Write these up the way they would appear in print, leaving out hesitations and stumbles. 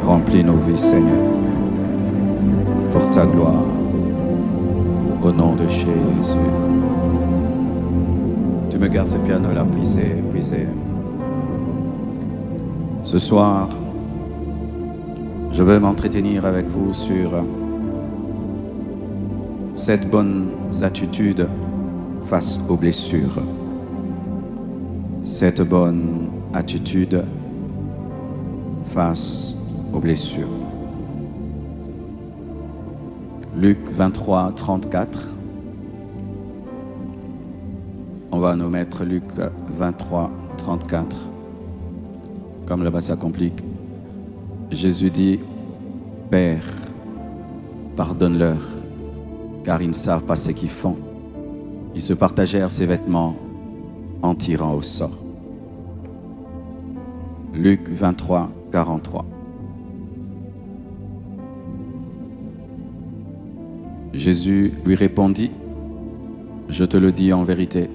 Remplis nos vies, Seigneur, pour ta gloire, au nom de Jésus. Tu me gardes ce piano-là, puisez. Ce soir, je veux m'entretenir avec vous sur cette bonne attitude face aux blessures. Cette bonne attitude face aux blessures. Luc 23, 34. On va nous mettre Luc 23, 34. Comme là-bas ça complique. Jésus dit, Père, pardonne-leur, car ils ne savent pas ce qu'ils font. Ils se partagèrent ses vêtements en tirant au sort. Luc 23, 43. Jésus lui répondit, je te le dis en vérité,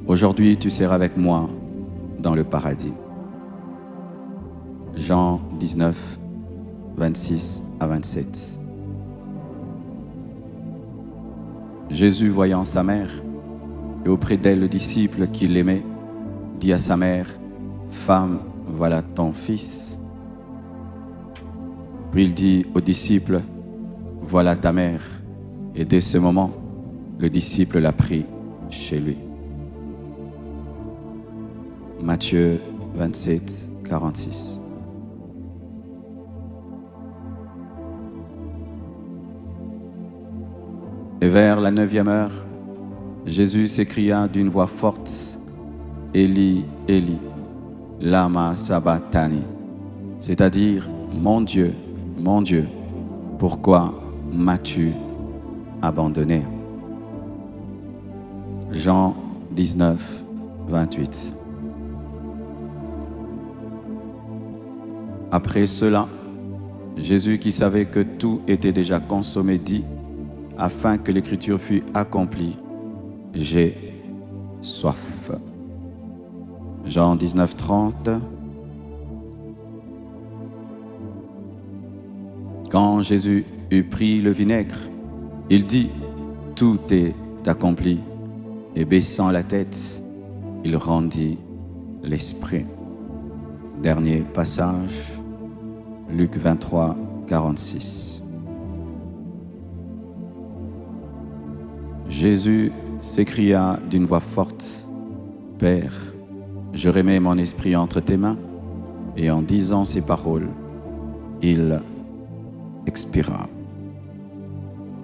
aujourd'hui tu seras avec moi dans le paradis. Jean 19, 26 à 27. Jésus, voyant sa mère, et auprès d'elle le disciple qui l'aimait, dit à sa mère, Femme, voilà ton fils. Puis il dit au disciple, voilà ta mère. Et dès ce moment, le disciple l'a pris chez lui. Matthieu 27, 46. Et vers la 9e heure, Jésus s'écria d'une voix forte, Élie, Élie, lama sabachthani, c'est-à-dire, mon Dieu, pourquoi m'as-tu abandonné? Jean 19, 28. Après cela, Jésus, qui savait que tout était déjà consommé, dit, afin que l'écriture fût accomplie, j'ai soif. Jean 19, 30. Quand Jésus eut pris le vinaigre, il dit, tout est accompli. Et baissant la tête, il rendit l'esprit. Dernier passage, Luc 23, 46. Jésus s'écria d'une voix forte, Père, je remets mon esprit entre tes mains. Et en disant ces paroles, il expira.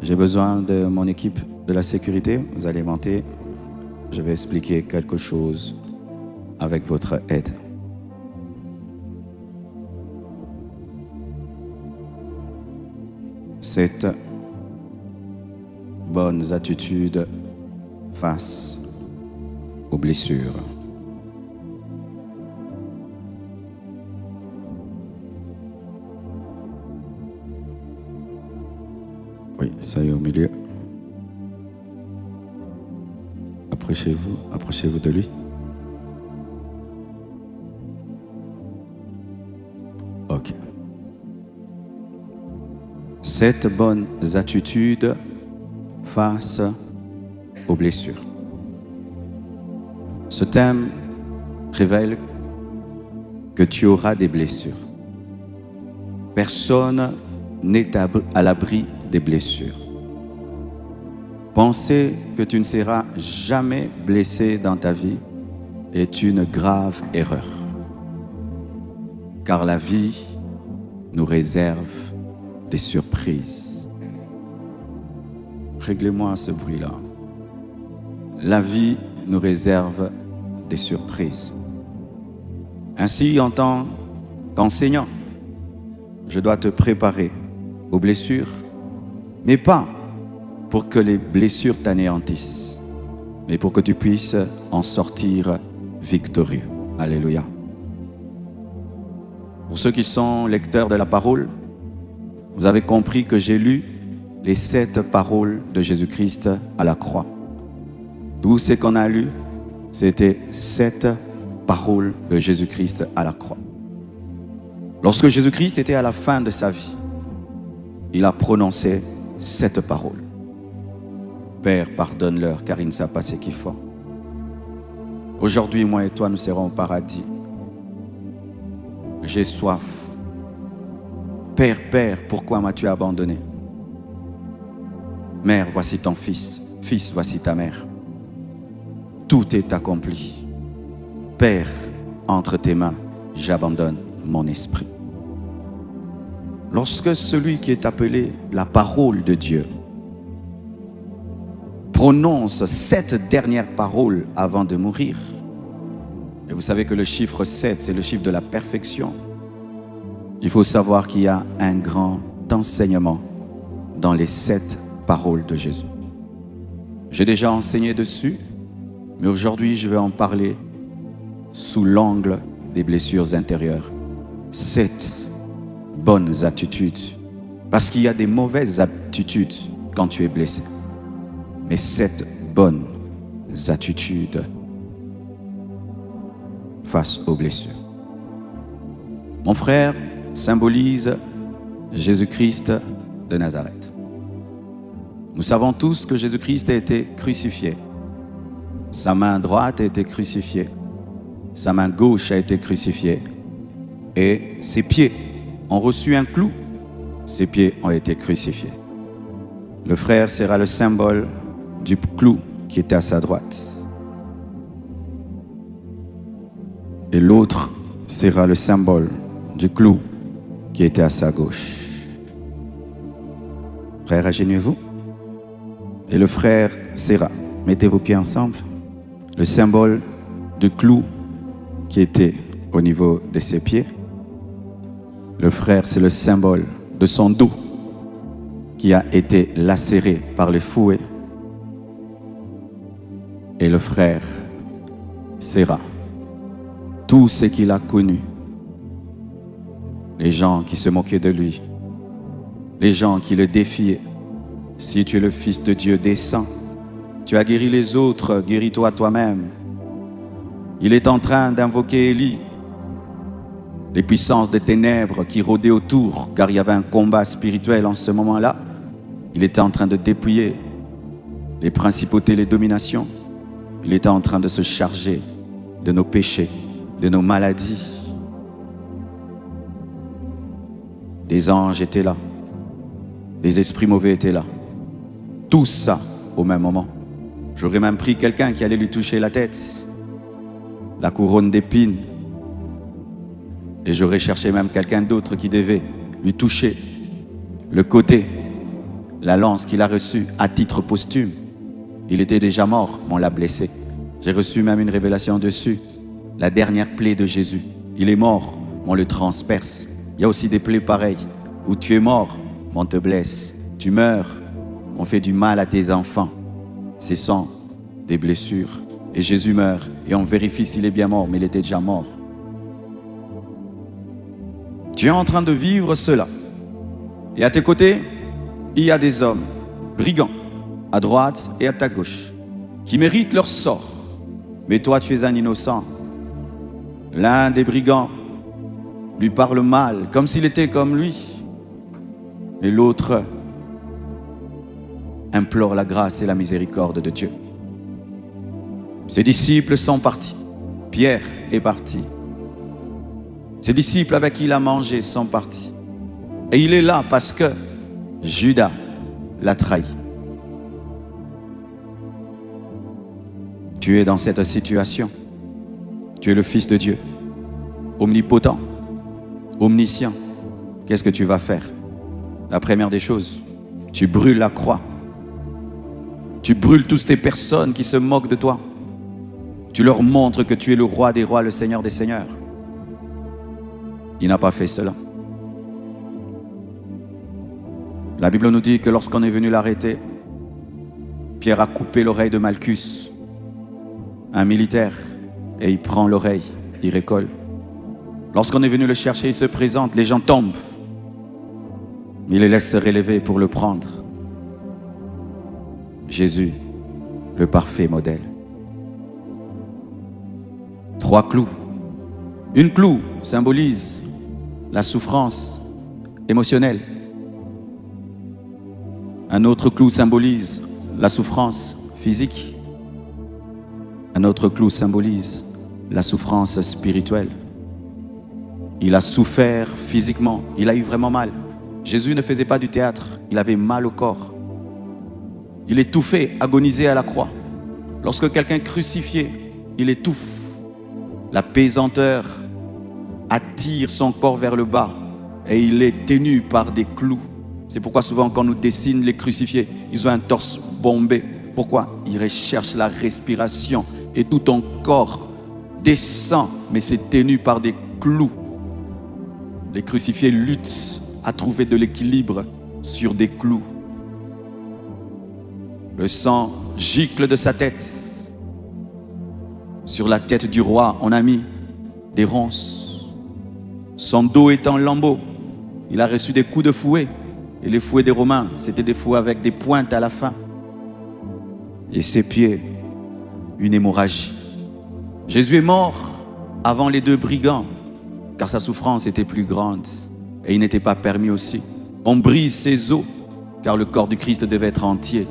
J'ai besoin de mon équipe de la sécurité. Vous allez monter. Je vais expliquer quelque chose avec votre aide. Cette bonne attitude face aux blessures. Oui, ça y est au milieu. Approchez-vous de lui. Ok. Cette bonne attitude face aux blessures. Ce thème révèle que tu auras des blessures. Personne n'est à l'abri des blessures. Penser que tu ne seras jamais blessé dans ta vie est une grave erreur. Car la vie nous réserve des surprises. Réglez-moi ce bruit-là. La vie nous réserve des surprises. Ainsi, en tant qu'enseignant, je dois te préparer aux blessures, mais pas pour que les blessures t'anéantissent, mais pour que tu puisses en sortir victorieux. Alléluia. Pour ceux qui sont lecteurs de la parole, vous avez compris que j'ai lu les 7 paroles de Jésus-Christ à la croix. Tout ce qu'on a lu, c'était 7 paroles de Jésus-Christ à la croix. Lorsque Jésus-Christ était à la fin de sa vie, il a prononcé cette parole. Père, pardonne-leur car ils ne savent pas ce qu'ils font. Aujourd'hui, moi et toi, nous serons au paradis. J'ai soif. Père, Père, pourquoi m'as-tu abandonné? Mère, voici ton fils. Fils, voici ta mère. Tout est accompli. Père, entre tes mains, j'abandonne mon esprit. Lorsque celui qui est appelé la parole de Dieu prononce cette dernière parole avant de mourir, et vous savez que le chiffre 7, c'est le chiffre de la perfection, il faut savoir qu'il y a un grand enseignement dans les 7 paroles de Jésus. J'ai déjà enseigné dessus, mais aujourd'hui je vais en parler sous l'angle des blessures intérieures. 7 bonnes attitudes. Parce qu'il y a des mauvaises attitudes quand tu es blessé. Mais 7 bonnes attitudes face aux blessures. Mon frère symbolise Jésus-Christ de Nazareth. Nous savons tous que Jésus-Christ a été crucifié. Sa main droite a été crucifiée. Sa main gauche a été crucifiée. Et ses pieds ont reçu un clou. Ses pieds ont été crucifiés. Le frère sera le symbole du clou qui était à sa droite. Et l'autre sera le symbole du clou qui était à sa gauche. Frère, agenouillez-vous. Et le frère sera, mettez vos pieds ensemble, le symbole du clou qui était au niveau de ses pieds. Le frère, c'est le symbole de son dos qui a été lacéré par les fouets. Et le frère sera tout ce qu'il a connu. Les gens qui se moquaient de lui, les gens qui le défiaient. Si tu es le Fils de Dieu, descends. Tu as guéri les autres, guéris-toi toi-même. Il est en train d'invoquer Élie. Les puissances des ténèbres qui rôdaient autour, car il y avait un combat spirituel en ce moment-là. Il était en train de dépouiller les principautés, les dominations. Il était en train de se charger de nos péchés, de nos maladies. Des anges étaient là. Des esprits mauvais étaient là. Tout ça au même moment. J'aurais même pris quelqu'un qui allait lui toucher la tête, la couronne d'épines. Et j'aurais cherché même quelqu'un d'autre qui devait lui toucher le côté, la lance qu'il a reçue à titre posthume. Il était déjà mort, mais on l'a blessé. J'ai reçu même une révélation dessus. La dernière plaie de Jésus. Il est mort, on le transperce. Il y a aussi des plaies pareilles où tu es mort, on te blesse. Tu meurs, on fait du mal à tes enfants. Ce sont des blessures. Et Jésus meurt et on vérifie s'il est bien mort, mais il était déjà mort. Tu es en train de vivre cela. Et à tes côtés, il y a des hommes brigands, à droite et à ta gauche, qui méritent leur sort. Mais toi, tu es un innocent. L'un des brigands lui parle mal, comme s'il était comme lui. Et l'autre implore la grâce et la miséricorde de Dieu. Ses disciples sont partis. Pierre est parti. Ses disciples avec qui il a mangé sont partis. Et il est là parce que Judas l'a trahi. Tu es dans cette situation. Tu es le Fils de Dieu, omnipotent, omniscient. Qu'est-ce que tu vas faire? La première des choses, tu brûles la croix. Tu brûles toutes ces personnes qui se moquent de toi. Tu leur montres que tu es le roi des rois, le Seigneur des seigneurs. Il n'a pas fait cela. La Bible nous dit que lorsqu'on est venu l'arrêter, Pierre a coupé l'oreille de Malchus, un militaire, et il prend l'oreille, il récolte. Lorsqu'on est venu le chercher, il se présente, les gens tombent. Il les laisse se relever pour le prendre. Jésus, le parfait modèle. 3 clous. Une clou symbolise la souffrance émotionnelle. Un autre clou symbolise la souffrance physique. Un autre clou symbolise la souffrance spirituelle. Il a souffert physiquement, il a eu vraiment mal. Jésus ne faisait pas du théâtre, il avait mal au corps. Il étouffait, agonisait à la croix. Lorsque quelqu'un est crucifié, il étouffe. La pesanteur attire son corps vers le bas et il est tenu par des clous. C'est pourquoi souvent quand on nous dessine les crucifiés, ils ont un torse bombé. Pourquoi? Ils recherchent la respiration et tout ton corps descend, mais c'est tenu par des clous. Les crucifiés luttent à trouver de l'équilibre sur des clous. Le sang gicle de sa tête. Sur la tête du roi, on a mis des ronces. Son dos est en lambeaux. Il a reçu des coups de fouet. Et les fouets des Romains, c'était des fouets avec des pointes à la fin. Et ses pieds, une hémorragie. Jésus est mort avant les deux brigands, car sa souffrance était plus grande. Et il n'était pas permis aussi. On brise ses os, car le corps du Christ devait être entier.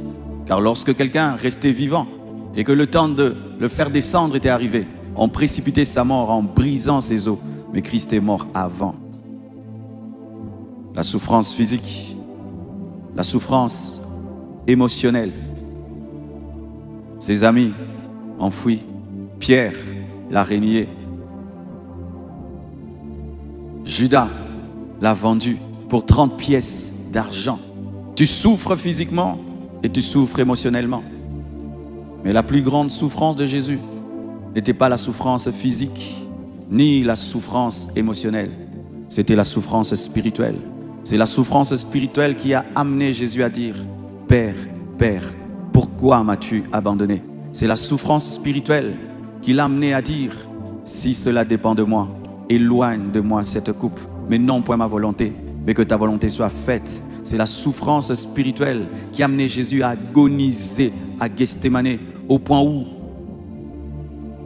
Car lorsque quelqu'un restait vivant, et que le temps de le faire descendre était arrivé, on précipitait sa mort en brisant ses os. Mais Christ est mort avant. La souffrance physique, la souffrance émotionnelle. Ses amis enfouis, Pierre l'a renié. Judas l'a vendu pour 30 pièces d'argent. Tu souffres physiquement et tu souffres émotionnellement. Mais la plus grande souffrance de Jésus n'était pas la souffrance physique, ni la souffrance émotionnelle. C'était la souffrance spirituelle. C'est la souffrance spirituelle qui a amené Jésus à dire « Père, Père, pourquoi m'as-tu abandonné ?» C'est la souffrance spirituelle qui l'a amené à dire « Si cela dépend de moi, éloigne de moi cette coupe, mais non point ma volonté, mais que ta volonté soit faite. » C'est la souffrance spirituelle qui a amené Jésus à agoniser à Gethsémane, au point où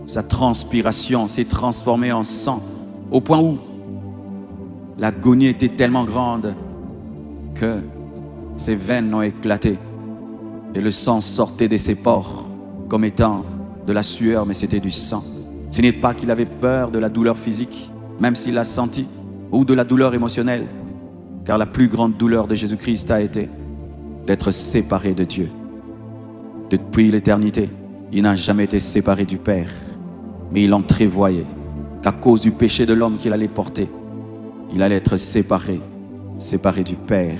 sa transpiration s'est transformée en sang, au point où l'agonie était tellement grande que ses veines ont éclaté et le sang sortait de ses pores comme étant de la sueur, mais c'était du sang. Ce n'est pas qu'il avait peur de la douleur physique, même s'il l'a senti, ou de la douleur émotionnelle, car la plus grande douleur de Jésus-Christ a été d'être séparé de Dieu. Depuis l'éternité, il n'a jamais été séparé du Père, mais il entrevoyait qu'à cause du péché de l'homme qu'il allait porter, il allait être séparé du Père.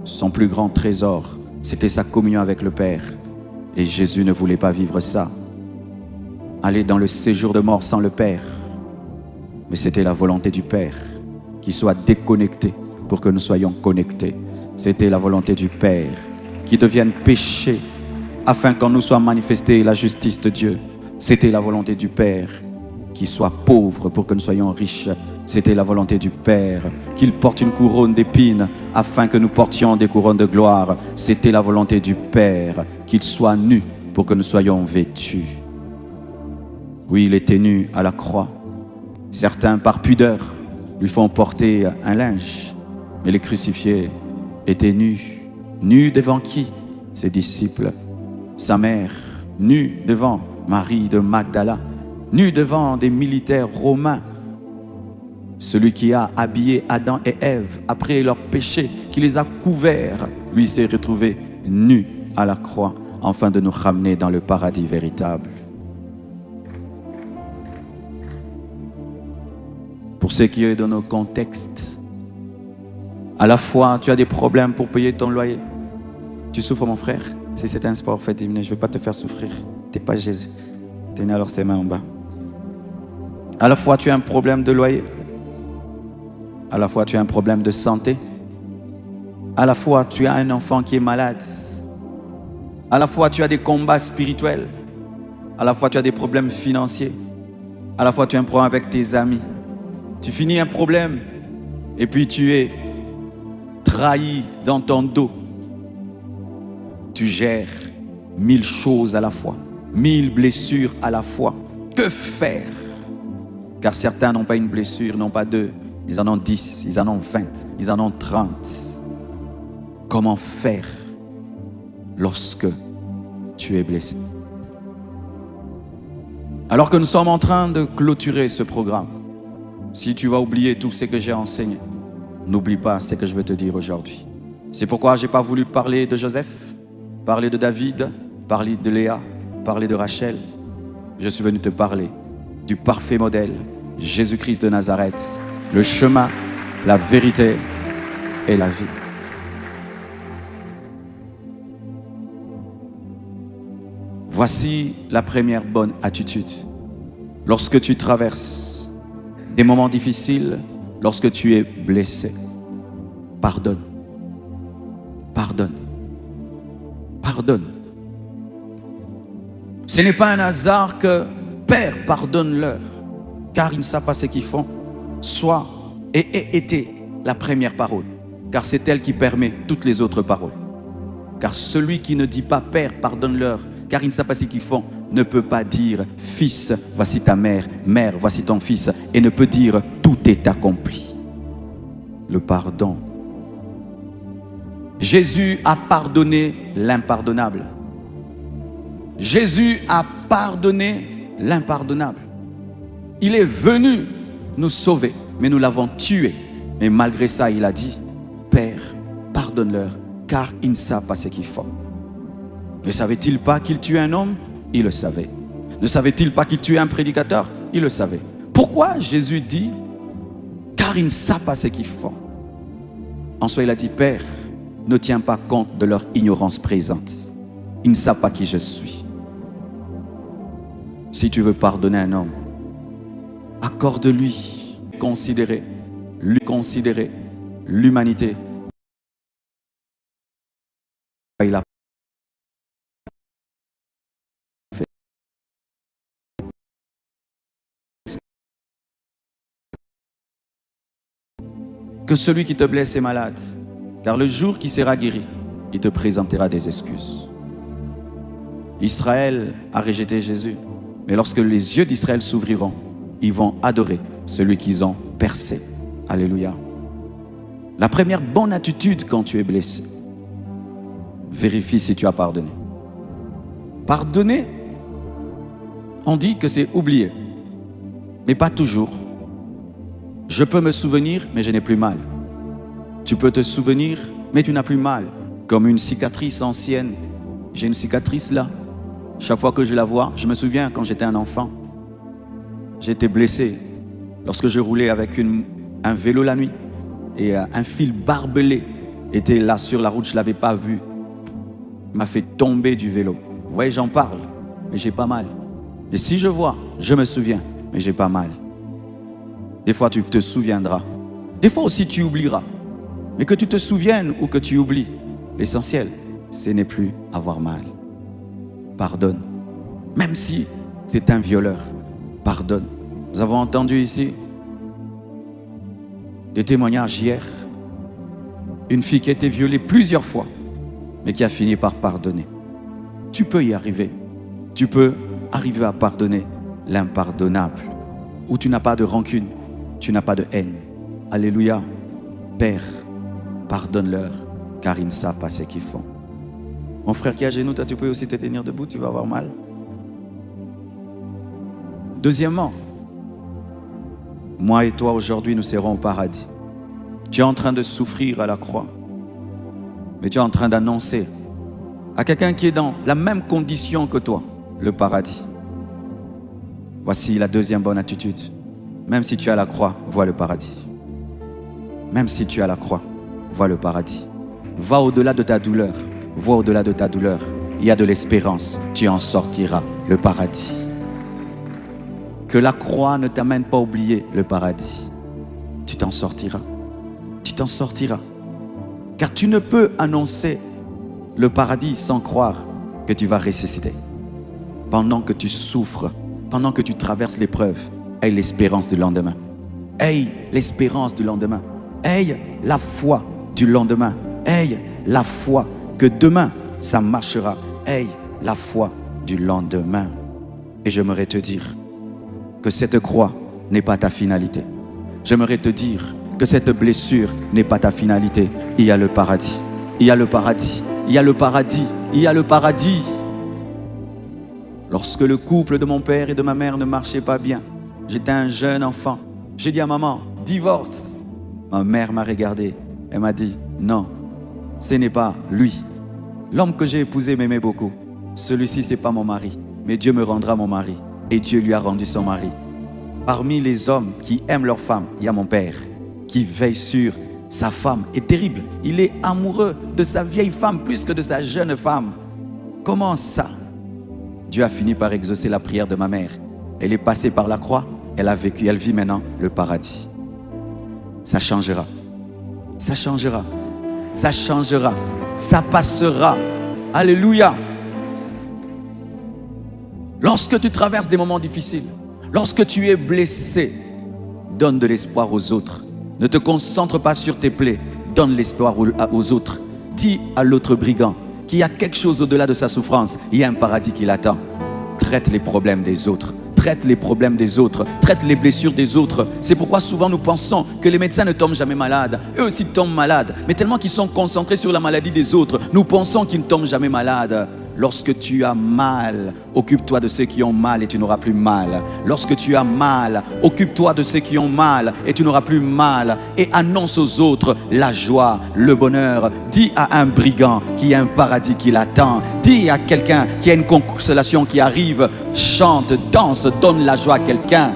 Son plus grand trésor, c'était sa communion avec le Père. Et Jésus ne voulait pas vivre ça. Aller dans le séjour de mort sans le Père. Mais c'était la volonté du Père qu'il soit déconnecté pour que nous soyons connectés. C'était la volonté du Père qui devienne péché afin qu'en nous soit manifestée la justice de Dieu. C'était la volonté du Père qu'il soit pauvre pour que nous soyons riches. C'était la volonté du Père qu'il porte une couronne d'épines afin que nous portions des couronnes de gloire. C'était la volonté du Père qu'il soit nu pour que nous soyons vêtus. Oui, il était nu à la croix. Certains, par pudeur, lui font porter un linge. Mais les crucifiés étaient nus. Nus devant qui? Ses disciples. Sa mère, nue devant Marie de Magdala. Nue devant des militaires romains. Celui qui a habillé Adam et Ève après leur péché, qui les a couverts, lui s'est retrouvé nu à la croix, afin de nous ramener dans le paradis véritable. Pour ceux qui sont dans nos contextes, à la fois tu as des problèmes pour payer ton loyer. Tu souffres, mon frère? Si c'est un sport, fait, je ne veux pas te faire souffrir. Tu n'es pas Jésus. Tenez alors ses mains en bas. À la fois tu as un problème de loyer. À la fois tu as un problème de santé. À la fois tu as un enfant qui est malade. À la fois tu as des combats spirituels. À la fois tu as des problèmes financiers. À la fois tu as un problème avec tes amis. Tu finis un problème et puis tu es trahi dans ton dos. Tu gères 1000 choses à la fois, 1000 blessures à la fois. Que faire? Car certains n'ont pas une blessure, n'ont pas deux, ils en ont 10, ils en ont 20, ils en ont 30. Comment faire lorsque tu es blessé? Alors que nous sommes en train de clôturer ce programme, si tu vas oublier tout ce que j'ai enseigné, n'oublie pas ce que je veux te dire aujourd'hui. C'est pourquoi je n'ai pas voulu parler de Joseph, parler de David, parler de Léa, parler de Rachel. Je suis venu te parler du parfait modèle, Jésus-Christ de Nazareth, le chemin, la vérité et la vie. Voici la première bonne attitude. Lorsque tu traverses des moments difficiles, lorsque tu es blessé, pardonne. Pardonne. Pardonne. Ce n'est pas un hasard que Père, pardonne-leur, car ils ne savent pas ce qu'ils font. Sois et ait été la première parole, car c'est elle qui permet toutes les autres paroles. Car celui qui ne dit pas Père, pardonne-leur, car ils ne savent pas ce qu'ils font, ne peut pas dire Fils, voici ta mère, mère, voici ton fils, et ne peut dire tout est accompli. Le pardon. Jésus a pardonné l'impardonnable. Jésus a pardonné l'impardonnable. Il est venu nous sauver, mais nous l'avons tué. Mais malgré ça, il a dit, Père, pardonne-leur, car ils ne savent pas ce qu'ils font. Ne savait-il pas qu'il tuait un homme? Il le savait. Ne savait-il pas qu'il tuait un prédicateur? Il le savait. Pourquoi Jésus dit, car ils ne savent pas ce qu'ils font? En soi, il a dit, Père, ne tiens pas compte de leur ignorance présente. Ils ne savent pas qui je suis. Si tu veux pardonner un homme, accorde-lui, considérer l'humanité. Il a fait. Que celui qui te blesse est malade, car le jour qui sera guéri, il te présentera des excuses. Israël a rejeté Jésus, mais lorsque les yeux d'Israël s'ouvriront, ils vont adorer celui qu'ils ont percé. Alléluia. La première bonne attitude quand tu es blessé, vérifie si tu as pardonné. Pardonner, on dit que c'est oublier, mais pas toujours. Je peux me souvenir, mais je n'ai plus mal. Tu peux te souvenir, mais tu n'as plus mal. Comme une cicatrice ancienne. J'ai une cicatrice là. Chaque fois que je la vois, je me souviens quand j'étais un enfant. J'étais blessé lorsque je roulais avec un vélo la nuit. Et un fil barbelé était là sur la route, je ne l'avais pas vu. Il m'a fait tomber du vélo. Vous voyez, j'en parle, mais j'ai pas mal. Et si je vois, je me souviens, mais j'ai pas mal. Des fois, tu te souviendras. Des fois aussi, tu oublieras. Mais que tu te souviennes ou que tu oublies, l'essentiel, ce n'est plus avoir mal. Pardonne. Même si c'est un violeur, pardonne. Nous avons entendu ici des témoignages hier. Une fille qui a été violée plusieurs fois, mais qui a fini par pardonner. Tu peux y arriver. Tu peux arriver à pardonner l'impardonnable. Où tu n'as pas de rancune, tu n'as pas de haine. Alléluia. Père, pardonne-leur, car ils ne savent pas ce qu'ils font. Mon frère qui est à genoux, toi tu peux aussi te tenir debout, tu vas avoir mal. Deuxièmement, moi et toi aujourd'hui nous serons au paradis. Tu es en train de souffrir à la croix, mais tu es en train d'annoncer à quelqu'un qui est dans la même condition que toi, le paradis. Voici la deuxième bonne attitude. Même si tu es à la croix, vois le paradis. Même si tu es à la croix, vois le paradis. Va au-delà de ta douleur. Vois au-delà de ta douleur. Il y a de l'espérance. Tu en sortiras, le paradis. Que la croix ne t'amène pas à oublier le paradis. Tu t'en sortiras. Tu t'en sortiras. Car tu ne peux annoncer le paradis sans croire que tu vas ressusciter. Pendant que tu souffres, pendant que tu traverses l'épreuve, aie l'espérance du lendemain. Aie l'espérance du lendemain. Aie la foi du lendemain. Aie la foi que demain, ça marchera. Aie la foi du lendemain. Et j'aimerais te dire que cette croix n'est pas ta finalité. j'aimerais te dire que cette blessure n'est pas ta finalité. Il y a le paradis. Il y a le paradis. Il y a le paradis. Il y a le paradis. Lorsque le couple de mon père et de ma mère ne marchait pas bien, j'étais un jeune enfant. J'ai dit à maman, divorce. Ma mère m'a regardé. Elle m'a dit, non, ce n'est pas lui. L'homme que j'ai épousé m'aimait beaucoup. Celui-ci, ce n'est pas mon mari. Mais Dieu me rendra mon mari. Et Dieu lui a rendu son mari. Parmi les hommes qui aiment leur femme, il y a mon père qui veille sur sa femme. Et terrible, il est amoureux de sa vieille femme plus que de sa jeune femme. Comment ça? Dieu a fini par exaucer la prière de ma mère. Elle est passée par la croix, elle a vécu, elle vit maintenant le paradis. Ça changera. Ça changera. Ça changera. Ça passera. Alléluia. Lorsque tu traverses des moments difficiles, lorsque tu es blessé, donne de l'espoir aux autres. Ne te concentre pas sur tes plaies. Donne l'espoir aux autres. Dis à l'autre brigand qu'il y a quelque chose au-delà de sa souffrance. Il y a un paradis qui l'attend. Traite les problèmes des autres. Traite les problèmes des autres. Traite les blessures des autres. C'est pourquoi souvent nous pensons que les médecins ne tombent jamais malades. Eux aussi tombent malades. Mais tellement qu'ils sont concentrés sur la maladie des autres, nous pensons qu'ils ne tombent jamais malades. Lorsque tu as mal, occupe-toi de ceux qui ont mal et tu n'auras plus mal. Lorsque tu as mal, occupe-toi de ceux qui ont mal et tu n'auras plus mal. Et annonce aux autres la joie, le bonheur. Dis à un brigand qu'il y a un paradis qui l'attend. Dis à quelqu'un qui a une consolation qui arrive. Chante, danse, donne la joie à quelqu'un.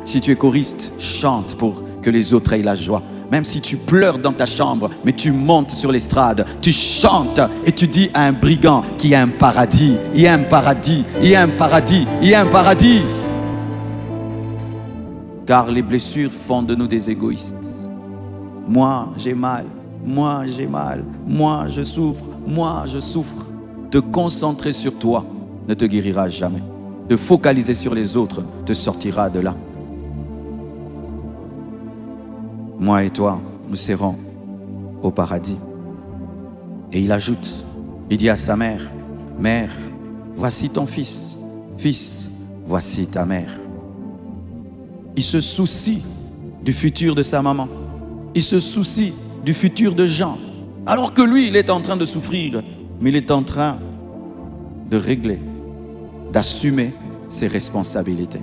Si tu es choriste, chante pour que les autres aient la joie. Même si tu pleures dans ta chambre, mais tu montes sur l'estrade, tu chantes et tu dis à un brigand qu'il y a un paradis, il y a un paradis, il y a un paradis, il y a un paradis. Car les blessures font de nous des égoïstes. Moi, j'ai mal, moi, j'ai mal, moi, je souffre, moi, je souffre. Te concentrer sur toi ne te guérira jamais. Te focaliser sur les autres te sortira de là. Moi et toi, nous serons au paradis. Et il ajoute, il dit à sa mère, mère, voici ton fils, fils, voici ta mère. Il se soucie du futur de sa maman. Il se soucie du futur de Jean. Alors que lui, il est en train de souffrir, mais il est en train de régler, d'assumer ses responsabilités.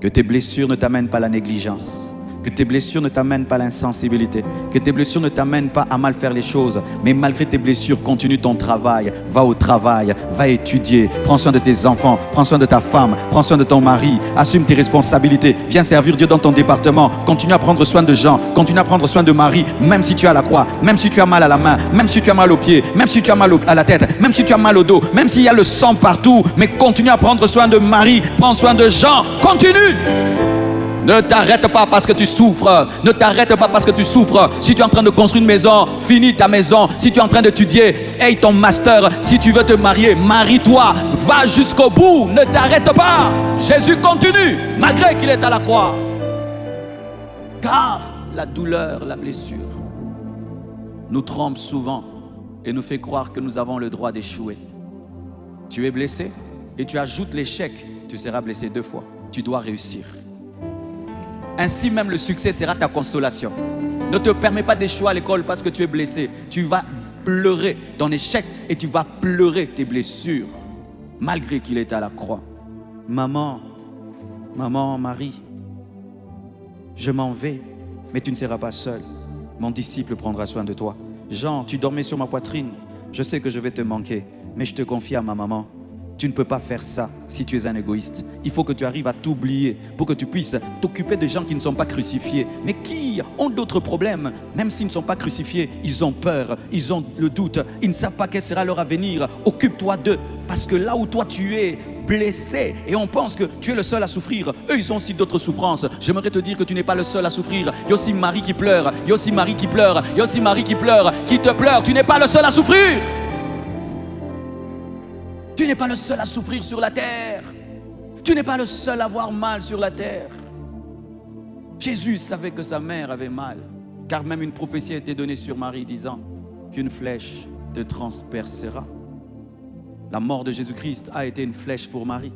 Que tes blessures ne t'amènent pas à la négligence. Que tes blessures ne t'amènent pas à l'insensibilité. Que tes blessures ne t'amènent pas à mal faire les choses. Mais malgré tes blessures, continue ton travail. Va au travail, va étudier. Prends soin de tes enfants, prends soin de ta femme, prends soin de ton mari. Assume tes responsabilités. Viens servir Dieu dans ton département. Continue à prendre soin de gens. Continue à prendre soin de Marie. Même si tu as la croix, même si tu as mal à la main, même si tu as mal aux pieds, même si tu as mal à la tête, même si tu as mal au dos, même s'il y a le sang partout. Mais continue à prendre soin de Marie. Prends soin de Jean. Continue. Ne t'arrête pas parce que tu souffres. Ne t'arrête pas parce que tu souffres. Si tu es en train de construire une maison, finis ta maison. Si tu es en train d'étudier, aie ton master. Si tu veux te marier, marie-toi. Va jusqu'au bout. Ne t'arrête pas. Jésus continue, malgré qu'il est à la croix. Car la douleur, la blessure, nous trompe souvent et nous fait croire que nous avons le droit d'échouer. Tu es blessé et tu ajoutes l'échec. Tu seras blessé 2 fois. Tu dois réussir. Ainsi même le succès sera ta consolation. Ne te permets pas d'échouer à l'école parce que tu es blessé. Tu vas pleurer ton échec et tu vas pleurer tes blessures. Malgré qu'il est à la croix. Maman, maman, Marie, je m'en vais, mais tu ne seras pas seul. Mon disciple prendra soin de toi. Jean, tu dormais sur ma poitrine. Je sais que je vais te manquer, mais je te confie à ma maman. Tu ne peux pas faire ça si tu es un égoïste. Il faut que tu arrives à t'oublier pour que tu puisses t'occuper de gens qui ne sont pas crucifiés, mais qui ont d'autres problèmes. Même s'ils ne sont pas crucifiés, ils ont peur, ils ont le doute, ils ne savent pas quel sera leur avenir. Occupe-toi d'eux, parce que là où toi tu es blessé et on pense que tu es le seul à souffrir, eux ils ont aussi d'autres souffrances. J'aimerais te dire que tu n'es pas le seul à souffrir. Il y a aussi Marie qui pleure, il y a aussi Marie qui pleure, il y a aussi Marie qui pleure, qui te pleure. Tu n'es pas le seul à souffrir. Tu n'es pas le seul à souffrir sur la terre. Tu n'es pas le seul à avoir mal sur la terre. Jésus savait que sa mère avait mal, car même une prophétie a été donnée sur Marie disant qu'une flèche te transpercera. La mort de Jésus-Christ a été une flèche pour Marie.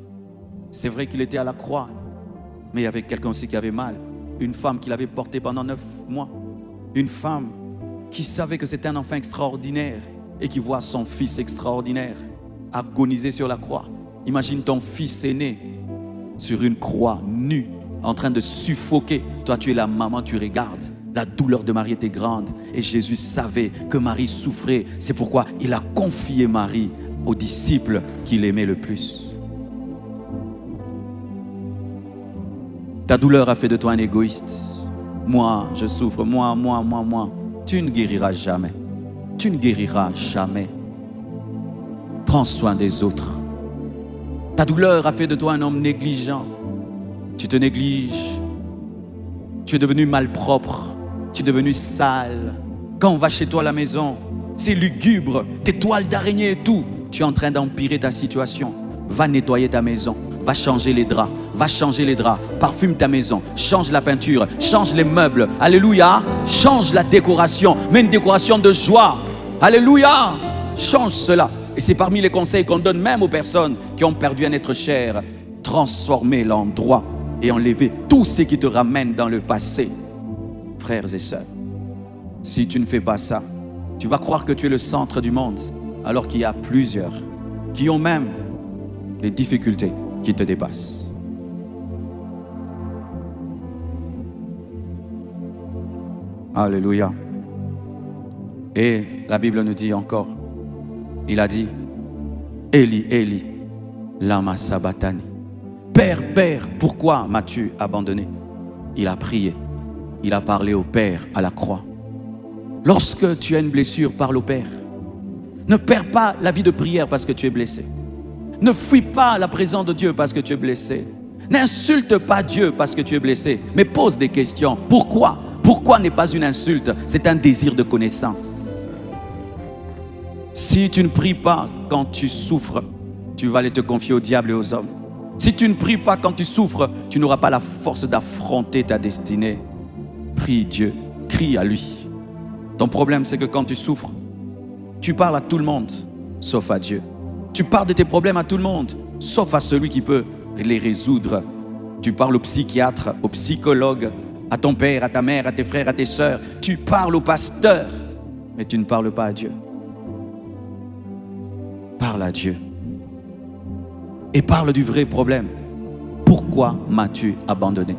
C'est vrai qu'il était à la croix, Mais il y avait quelqu'un aussi qui avait mal. Une femme qui l'avait porté pendant 9 mois. Une femme qui savait que c'était un enfant extraordinaire et qui voit son fils extraordinaire agoniser sur la croix. Imagine ton fils aîné sur une croix, nu, en train de suffoquer. Toi, tu es la maman, tu regardes. La douleur de Marie était grande et Jésus savait que Marie souffrait. C'est pourquoi il a confié Marie aux disciples qu'il aimait le plus. Ta douleur a fait de toi un égoïste. Moi, je souffre, moi. Tu ne guériras jamais. Tu ne guériras jamais. Prends soin des autres. Ta douleur a fait de toi un homme négligent. Tu te négliges. Tu es devenu malpropre. Tu es devenu sale. Quand on va chez toi à la maison, c'est lugubre. Tes toiles d'araignée et tout. Tu es en train d'empirer ta situation. Va nettoyer ta maison. Va changer les draps. Va changer les draps. Parfume ta maison. Change la peinture. Change les meubles. Alléluia. Change la décoration. Mets une décoration de joie. Alléluia. Change cela. Et c'est parmi les conseils qu'on donne même aux personnes qui ont perdu un être cher. Transformer l'endroit et enlever tout ce qui te ramène dans le passé. Frères et sœurs, si tu ne fais pas ça, tu vas croire que tu es le centre du monde, alors qu'il y a plusieurs qui ont même des difficultés qui te dépassent. Alléluia. Et la Bible nous dit encore, il a dit, Eli, Eli, lama sabachthani. Père, Père, pourquoi m'as-tu abandonné? Il a prié. Il a parlé au Père à la croix. Lorsque tu as une blessure, parle au Père. Ne perds pas la vie de prière parce que tu es blessé. Ne fuis pas la présence de Dieu parce que tu es blessé. N'insulte pas Dieu parce que tu es blessé, mais pose des questions. Pourquoi? Pourquoi n'est pas une insulte? C'est un désir de connaissance. Si tu ne pries pas quand tu souffres, tu vas aller te confier au diable et aux hommes. Si tu ne pries pas quand tu souffres, tu n'auras pas la force d'affronter ta destinée. Prie Dieu, crie à lui. Ton problème, c'est que quand tu souffres, tu parles à tout le monde, sauf à Dieu. Tu parles de tes problèmes à tout le monde, sauf à celui qui peut les résoudre. Tu parles au psychiatre, au psychologue, à ton père, à ta mère, à tes frères, à tes sœurs. Tu parles au pasteur, mais tu ne parles pas à Dieu. Parle à Dieu. Et parle du vrai problème. Pourquoi m'as-tu abandonné?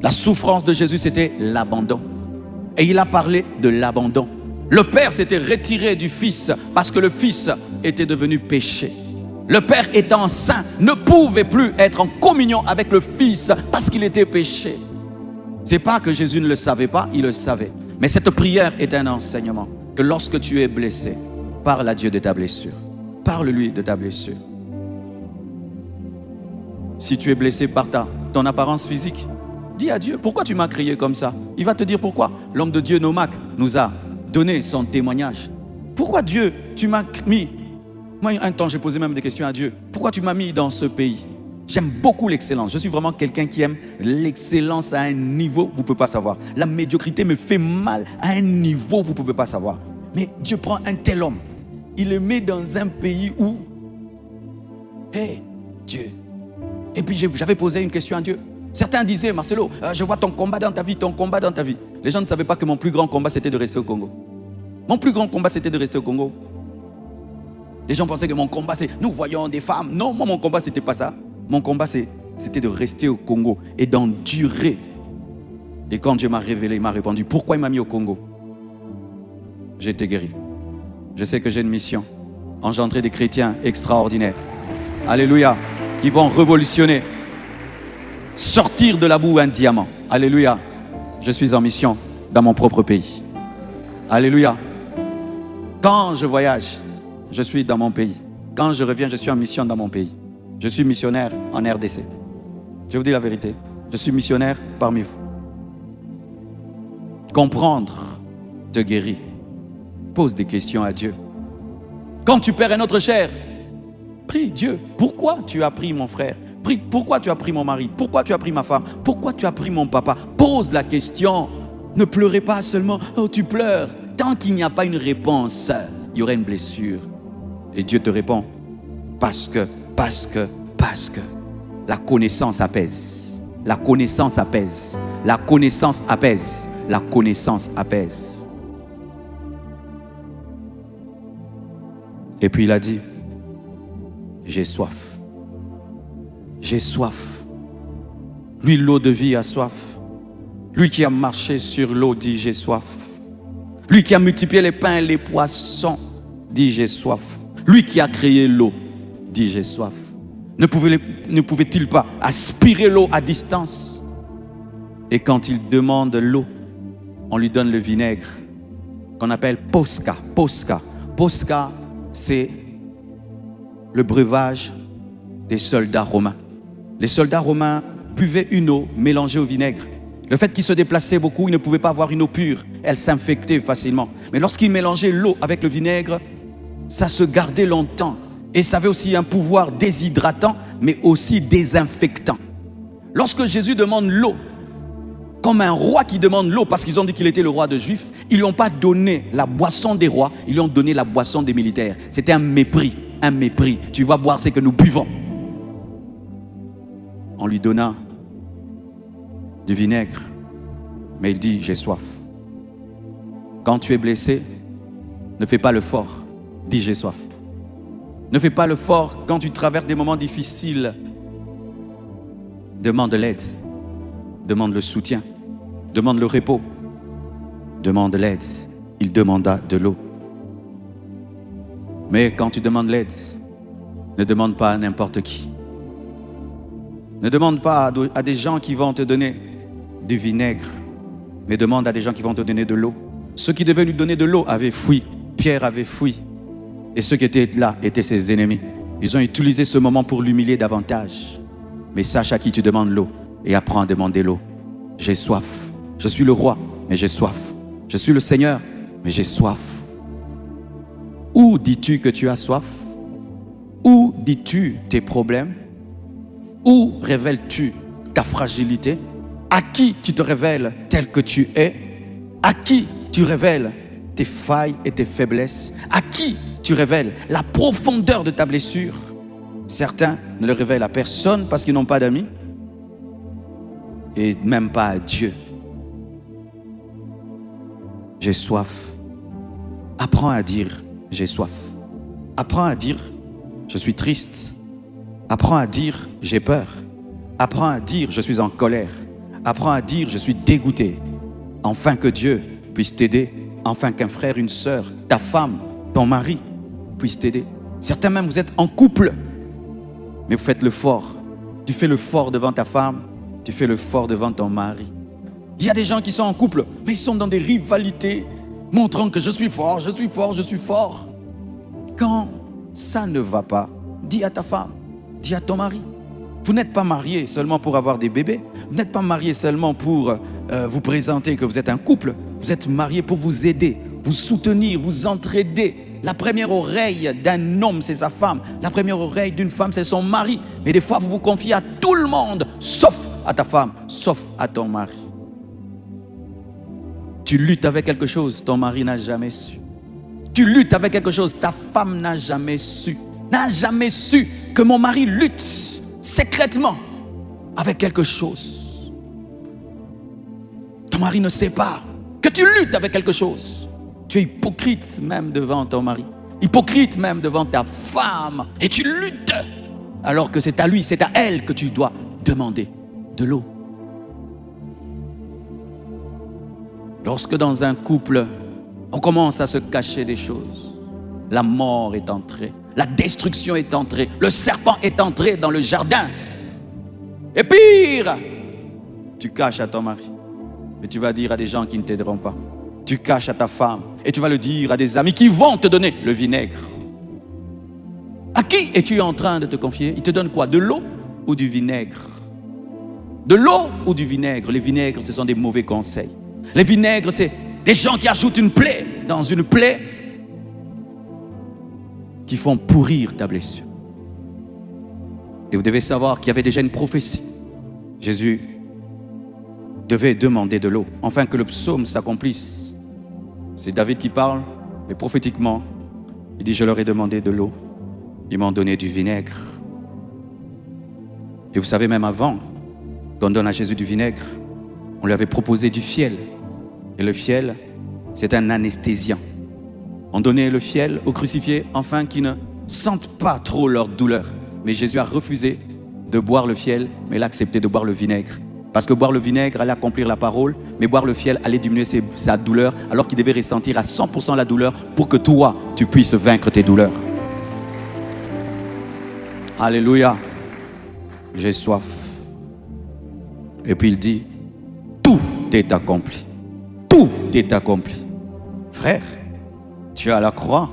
La souffrance de Jésus, c'était l'abandon. Et il a parlé de l'abandon. Le Père s'était retiré du Fils parce que le Fils était devenu péché. Le Père étant saint ne pouvait plus être en communion avec le Fils parce qu'il était péché. Ce n'est pas que Jésus ne le savait pas, il le savait. Mais cette prière est un enseignement. Que lorsque tu es blessé, parle à Dieu de ta blessure. Parle-lui de ta blessure. Si tu es blessé par ton apparence physique, dis à Dieu, pourquoi tu m'as crié comme ça? Il va te dire pourquoi. L'homme de Dieu, Nomac, nous a donné son témoignage. Pourquoi Dieu, tu m'as mis? Moi, un temps, j'ai posé même des questions à Dieu. Pourquoi tu m'as mis dans ce pays? J'aime beaucoup l'excellence. Je suis vraiment quelqu'un qui aime l'excellence à un niveau, vous ne pouvez pas savoir. La médiocrité me fait mal à un niveau, vous ne pouvez pas savoir. Mais Dieu prend un tel homme, il le met dans un pays où, hé, Dieu. Et puis j'avais posé une question à Dieu. Certains disaient, Marcelo, je vois ton combat dans ta vie, ton combat dans ta vie. Les gens ne savaient pas que mon plus grand combat, c'était de rester au Congo. Mon plus grand combat, c'était de rester au Congo. Les gens pensaient que mon combat, c'est nous voyons des femmes. Non, moi, mon combat, c'était pas ça. Mon combat, c'était de rester au Congo et d'endurer. Et quand Dieu m'a révélé, il m'a répondu, pourquoi il m'a mis au Congo? J'ai été guéri. Je sais que j'ai une mission. Engendrer des chrétiens extraordinaires. Alléluia. Qui vont révolutionner. Sortir de la boue un diamant. Alléluia. Je suis en mission dans mon propre pays. Alléluia. Quand je voyage, je suis dans mon pays. Quand je reviens, je suis en mission dans mon pays. Je suis missionnaire en RDC. Je vous dis la vérité. Je suis missionnaire parmi vous. Comprendre te guérit. Pose des questions à Dieu. Quand tu perds un autre cher, prie Dieu. Pourquoi tu as pris mon frère? Prie. Pourquoi tu as pris mon mari? Pourquoi tu as pris ma femme? Pourquoi tu as pris mon papa? Pose la question. Ne pleurez pas seulement. Oh, tu pleures. Tant qu'il n'y a pas une réponse, il y aura une blessure. Et Dieu te répond. Parce que la connaissance apaise. La connaissance apaise. La connaissance apaise. La connaissance apaise. Et puis il a dit, j'ai soif. J'ai soif. Lui, l'eau de vie a soif. Lui qui a marché sur l'eau dit, j'ai soif. Lui qui a multiplié les pains et les poissons dit, j'ai soif. Lui qui a créé l'eau dit, j'ai soif. Ne pouvait-il pas aspirer l'eau à distance? Et quand il demande l'eau, on lui donne le vinaigre qu'on appelle posca. Posca. Posca, c'est le breuvage des soldats romains. Les soldats romains buvaient une eau mélangée au vinaigre. Le fait qu'ils se déplaçaient beaucoup, ils ne pouvaient pas avoir une eau pure. Elle s'infectait facilement. Mais lorsqu'ils mélangeaient l'eau avec le vinaigre, ça se gardait longtemps. Et ça avait aussi un pouvoir déshydratant, mais aussi désinfectant. Lorsque Jésus demande l'eau, comme un roi qui demande l'eau, parce qu'ils ont dit qu'il était le roi des Juifs, ils ne lui ont pas donné la boisson des rois, ils lui ont donné la boisson des militaires. C'était un mépris, un mépris. Tu vas boire ce que nous buvons. On lui donna du vinaigre, mais il dit, j'ai soif. Quand tu es blessé, ne fais pas le fort, dis, j'ai soif. Ne fais pas le fort quand tu traverses des moments difficiles. Demande l'aide, demande le soutien, demande le repos, demande l'aide. Il demanda de l'eau. Mais quand tu demandes l'aide, ne demande pas à n'importe qui. Ne demande pas à des gens qui vont te donner du vinaigre, mais demande à des gens qui vont te donner de l'eau. Ceux qui devaient lui donner de l'eau avaient fui. Pierre avait fui. Et ceux qui étaient là étaient ses ennemis. Ils ont utilisé ce moment pour l'humilier davantage. Mais sache à qui tu demandes l'eau et apprends à demander l'eau. J'ai soif. Je suis le roi, mais j'ai soif. Je suis le Seigneur, mais j'ai soif. Où dis-tu que tu as soif? Où dis-tu tes problèmes? Où révèles-tu ta fragilité? À qui tu te révèles tel que tu es? À qui tu révèles tes failles et tes faiblesses? À qui tu révèles la profondeur de ta blessure? Certains ne le révèlent à personne parce qu'ils n'ont pas d'amis et même pas à Dieu. J'ai soif. Apprends à dire j'ai soif. Apprends à dire je suis triste. Apprends à dire j'ai peur. Apprends à dire je suis en colère. Apprends à dire je suis dégoûté. Enfin que Dieu puisse t'aider. Enfin qu'un frère, une sœur, ta femme, ton mari puisse t'aider. Certains même vous êtes en couple, mais vous faites le fort. Tu fais le fort devant ta femme, tu fais le fort devant ton mari. Il y a des gens qui sont en couple, mais ils sont dans des rivalités, montrant que je suis fort, je suis fort, je suis fort. Quand ça ne va pas, dis à ta femme, dis à ton mari. Vous n'êtes pas mariés seulement pour avoir des bébés. Vous n'êtes pas mariés seulement pour vous présenter que vous êtes un couple. Vous êtes mariés pour vous aider, vous soutenir, vous entraider. La première oreille d'un homme, c'est sa femme. La première oreille d'une femme, c'est son mari. Mais des fois, vous vous confiez à tout le monde, sauf à ta femme, sauf à ton mari. Tu luttes avec quelque chose, ton mari n'a jamais su. Tu luttes avec quelque chose, ta femme n'a jamais su. N'a jamais su que mon mari lutte secrètement avec quelque chose. Ton mari ne sait pas que tu luttes avec quelque chose. Tu es hypocrite même devant ton mari, hypocrite même devant ta femme, et tu luttes alors que c'est à lui, c'est à elle que tu dois demander de l'eau. Lorsque dans un couple, on commence à se cacher des choses, la mort est entrée, la destruction est entrée, le serpent est entré dans le jardin. Et pire, tu caches à ton mari, mais tu vas dire à des gens qui ne t'aideront pas. Tu caches à ta femme et tu vas le dire à des amis qui vont te donner le vinaigre. À qui es-tu en train de te confier? Il te donne quoi? De l'eau ou du vinaigre? De l'eau ou du vinaigre? Les vinaigres, ce sont des mauvais conseils. Les vinaigres, c'est des gens qui ajoutent une plaie dans une plaie qui font pourrir ta blessure. Et vous devez savoir qu'il y avait déjà une prophétie. Jésus devait demander de l'eau, afin que le psaume s'accomplisse. C'est David qui parle, mais prophétiquement, il dit, je leur ai demandé de l'eau, ils m'ont donné du vinaigre. Et vous savez, même avant Quand on donne à Jésus du vinaigre, on lui avait proposé du fiel. Et le fiel, c'est un anesthésiant. On donnait le fiel aux crucifiés afin qu'ils ne sentent pas trop leur douleur. Mais Jésus a refusé de boire le fiel, mais il a accepté de boire le vinaigre. Parce que boire le vinaigre allait accomplir la parole, mais boire le fiel allait diminuer sa douleur, alors qu'il devait ressentir à 100% la douleur pour que toi, tu puisses vaincre tes douleurs. Alléluia. J'ai soif. Et puis il dit, tout est accompli. Tout est accompli. Frère, tu es à la croix,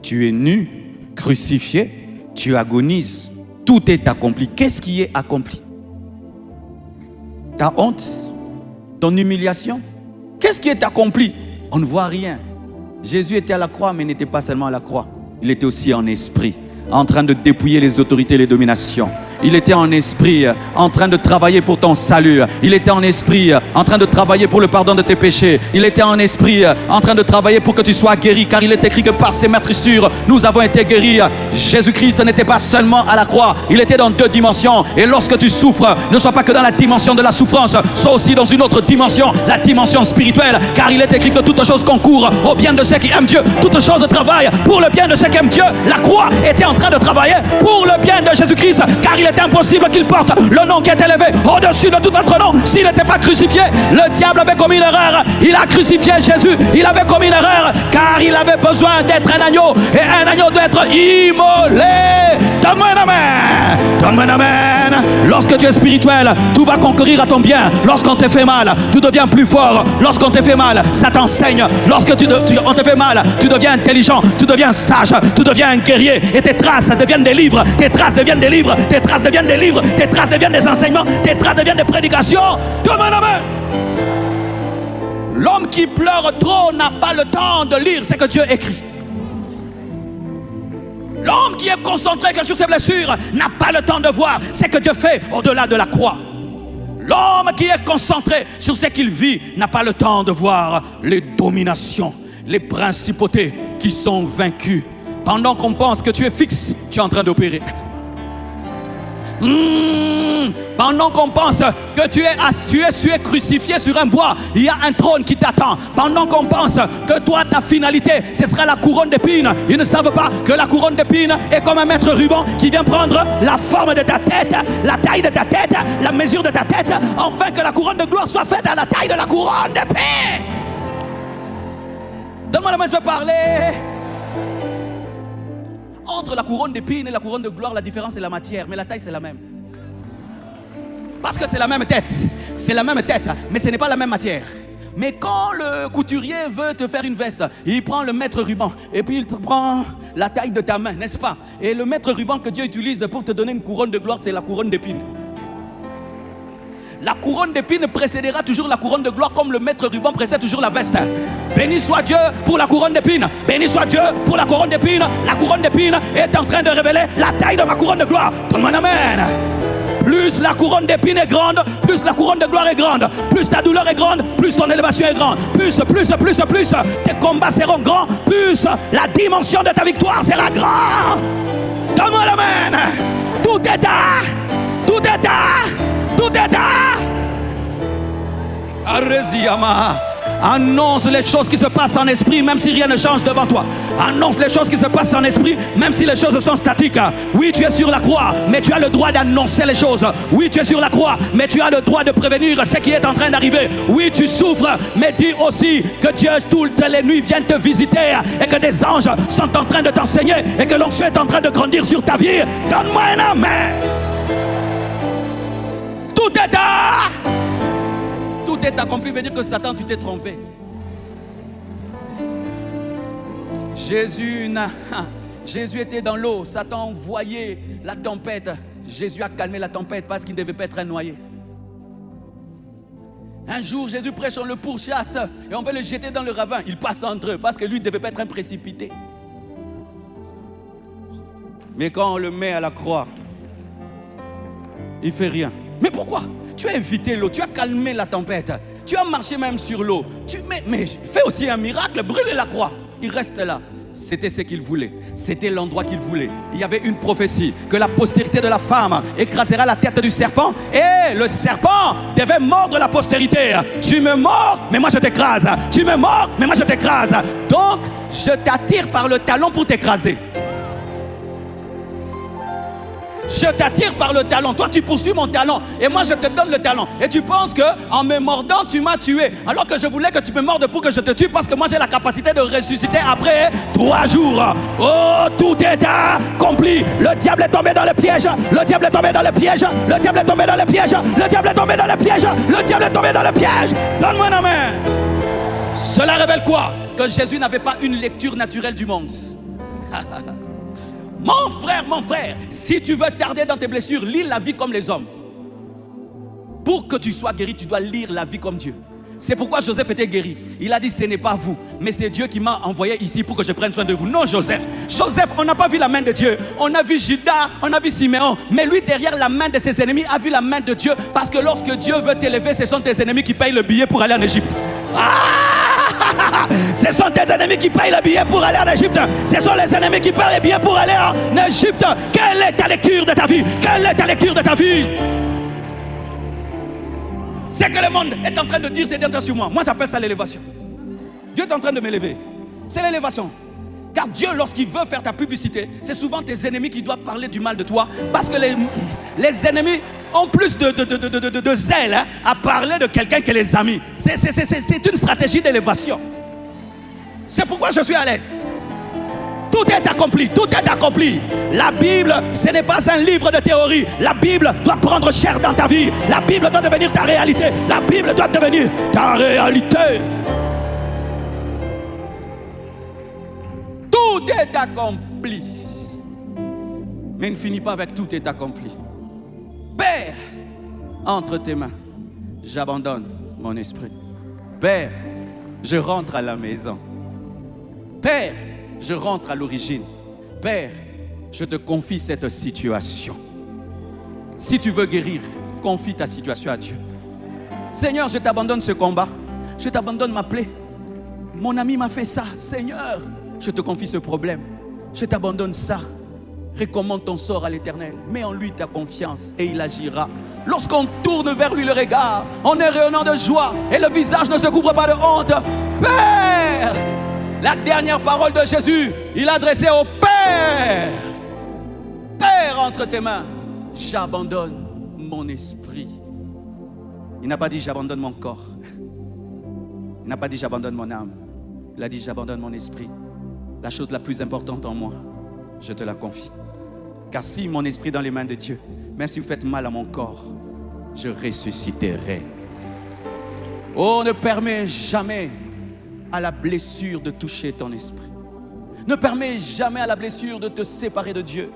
tu es nu, crucifié, tu agonises. Tout est accompli. Qu'est-ce qui est accompli? Ta honte, ton humiliation. Qu'est-ce qui est accompli? On ne voit rien. Jésus était à la croix, mais il n'était pas seulement à la croix. Il était aussi en esprit, en train de dépouiller les autorités et les dominations. Il était en esprit, en train de travailler pour ton salut. Il était en esprit, en train de travailler pour le pardon de tes péchés. Il était en esprit, en train de travailler pour que tu sois guéri. Car il est écrit que par ses meurtrissures, nous avons été guéris. Jésus-Christ n'était pas seulement à la croix. Il était dans deux dimensions. Et lorsque tu souffres, ne sois pas que dans la dimension de la souffrance. Sois aussi dans une autre dimension, la dimension spirituelle. Car il est écrit que toutes choses concourent au bien de ceux qui aiment Dieu. Toutes choses travaillent pour le bien de ceux qui aiment Dieu. La croix était en train de travailler pour le bien de Jésus-Christ. Car il est impossible qu'il porte le nom qui est élevé au-dessus de tout notre nom. S'il n'était pas crucifié, le diable avait commis une erreur. Il a crucifié Jésus. Il avait commis une erreur car il avait besoin d'être un agneau. Et un agneau doit être immolé. Donne-moi un amen. Donne-moi un amen. Lorsque tu es spirituel, tout va concourir à ton bien. Lorsqu'on te fait mal, tu deviens plus fort. Lorsqu'on te fait mal, ça t'enseigne. Lorsqu'on te fait mal, tu deviens intelligent. Tu deviens sage. Tu deviens un guerrier. Et tes traces deviennent des livres. Tes traces deviennent des livres. Tes traces deviennent des livres, tes traces deviennent des enseignements, tes traces deviennent des prédications. Donne-moi amen. L'homme qui pleure trop n'a pas le temps de lire ce que Dieu écrit. L'homme qui est concentré que sur ses blessures n'a pas le temps de voir ce que Dieu fait au-delà de la croix. L'homme qui est concentré sur ce qu'il vit n'a pas le temps de voir les dominations, les principautés qui sont vaincues. Pendant qu'on pense que tu es fixe, tu es en train d'opérer. Pendant qu'on pense que tu es crucifié sur un bois, il y a un trône qui t'attend. Pendant qu'on pense que toi, ta finalité, ce sera la couronne d'épines, ils ne savent pas que la couronne d'épines est comme un mètre ruban qui vient prendre la forme de ta tête, la taille de ta tête, la mesure de ta tête, afin que la couronne de gloire soit faite à la taille de la couronne d'épines. Donne-moi la main, je vais parler. Entre la couronne d'épines et la couronne de gloire, la différence c'est la matière, mais la taille c'est la même. Parce que c'est la même tête, mais ce n'est pas la même matière. Mais quand le couturier veut te faire une veste, il prend le mètre ruban et puis il te prend la taille de ta main, n'est-ce pas? Et le mètre ruban que Dieu utilise pour te donner une couronne de gloire, c'est la couronne d'épines. La couronne d'épines précédera toujours la couronne de gloire comme le mètre ruban précède toujours la veste. Béni soit Dieu pour la couronne d'épines. Béni soit Dieu pour la couronne d'épines. La couronne d'épines est en train de révéler la taille de ma couronne de gloire. Donne-moi un amen. Plus la couronne d'épines est grande, plus la couronne de gloire est grande. Plus ta douleur est grande, plus ton élévation est grande. Plus, tes combats seront grands, plus la dimension de ta victoire sera grande. Donne-moi l'amen. Tout est là. Tout est là. Tout est là. Aresiama. Annonce les choses qui se passent en esprit, même si rien ne change devant toi. Annonce les choses qui se passent en esprit, même si les choses sont statiques. Oui, tu es sur la croix, mais tu as le droit d'annoncer les choses. Oui, tu es sur la croix, mais tu as le droit de prévenir ce qui est en train d'arriver. Oui, tu souffres, mais dis aussi que Dieu toutes les nuits vient te visiter et que des anges sont en train de t'enseigner et que l'onction est en train de grandir sur ta vie. Donne-moi un amen. Tout est là. Tout est accompli, veut dire que Satan, tu t'es trompé. Jésus était dans l'eau, Satan voyait la tempête. Jésus a calmé la tempête parce qu'il ne devait pas être noyé. Un jour, Jésus prêche, on le pourchasse et on veut le jeter dans le ravin. Il passe entre eux parce que lui ne devait pas être un précipité. Mais quand on le met à la croix, il ne fait rien. Mais pourquoi? Tu as évité l'eau, tu as calmé la tempête, tu as marché même sur l'eau. Mais fais aussi un miracle, brûle la croix. Il reste là. c'était ce qu'il voulait. C'était l'endroit qu'il voulait. Il y avait une prophétie que la postérité de la femme écrasera la tête du serpent et le serpent devait mordre la postérité. Tu me mords, mais moi je t'écrase. Tu me mords, mais moi je t'écrase. Donc, je t'attire par le talon pour t'écraser. Je t'attire par le talon. Toi, tu poursuis mon talon. Et moi, je te donne le talon. Et tu penses qu'en me mordant, tu m'as tué. Alors que je voulais que tu me mordes pour que je te tue. Parce que moi, j'ai la capacité de ressusciter après 3 jours. Oh, tout est accompli. Le diable est tombé dans le piège. Le diable est tombé dans le piège. Le diable est tombé dans le piège. Le diable est tombé dans le piège. Le diable est tombé dans le piège. Donne-moi la main. Cela révèle quoi? Que Jésus n'avait pas une lecture naturelle du monde. Mon frère, si tu veux tarder dans tes blessures, lis la vie comme les hommes. Pour que tu sois guéri, tu dois lire la vie comme Dieu. C'est pourquoi Joseph était guéri. Il a dit, ce n'est pas vous, mais c'est Dieu qui m'a envoyé ici pour que je prenne soin de vous. Non, Joseph. Joseph, on n'a pas vu la main de Dieu. On a vu Judas, on a vu Siméon. Mais lui, derrière la main de ses ennemis, a vu la main de Dieu. Parce que lorsque Dieu veut t'élever, ce sont tes ennemis qui payent le billet pour aller en Égypte. Ce sont tes ennemis qui payent le billet pour aller en Égypte. Ce sont les ennemis qui payent le billet pour aller en Égypte. Quelle est ta lecture de ta vie? Quelle est ta lecture de ta vie? Ce que le monde est en train de dire, c'est d'entrer sur moi. Moi, j'appelle ça l'élévation. Dieu est en train de m'élever. C'est l'élévation. Car Dieu, lorsqu'il veut faire ta publicité, c'est souvent tes ennemis qui doivent parler du mal de toi. Parce que les ennemis ont plus de zèle à parler de quelqu'un que les amis. C'est une stratégie d'élévation. C'est pourquoi je suis à l'aise. Tout est accompli, tout est accompli. La Bible, ce n'est pas un livre de théorie. La Bible doit prendre chair dans ta vie. La Bible doit devenir ta réalité. La Bible doit devenir ta réalité. Tout est accompli. Mais ne finis pas avec tout est accompli. Père, entre tes mains, j'abandonne mon esprit. Père, je rentre à la maison. Père, je rentre à l'origine. Père, je te confie cette situation. Si tu veux guérir, confie ta situation à Dieu. Seigneur, je t'abandonne ce combat. Je t'abandonne ma plaie. Mon ami m'a fait ça. Seigneur, je te confie ce problème. Je t'abandonne ça. Recommande ton sort à l'Éternel. Mets en lui ta confiance et il agira. Lorsqu'on tourne vers lui le regard, on est rayonnant de joie et le visage ne se couvre pas de honte. Père, la dernière parole de Jésus, il a adressé au Père. Père, entre tes mains, j'abandonne mon esprit. Il n'a pas dit j'abandonne mon corps. Il n'a pas dit j'abandonne mon âme. Il a dit j'abandonne mon esprit. La chose la plus importante en moi, je te la confie. Car si mon esprit est dans les mains de Dieu, même si vous faites mal à mon corps, je ressusciterai. Oh, ne permets jamais à la blessure de toucher ton esprit. Ne permets jamais à la blessure de te séparer de Dieu.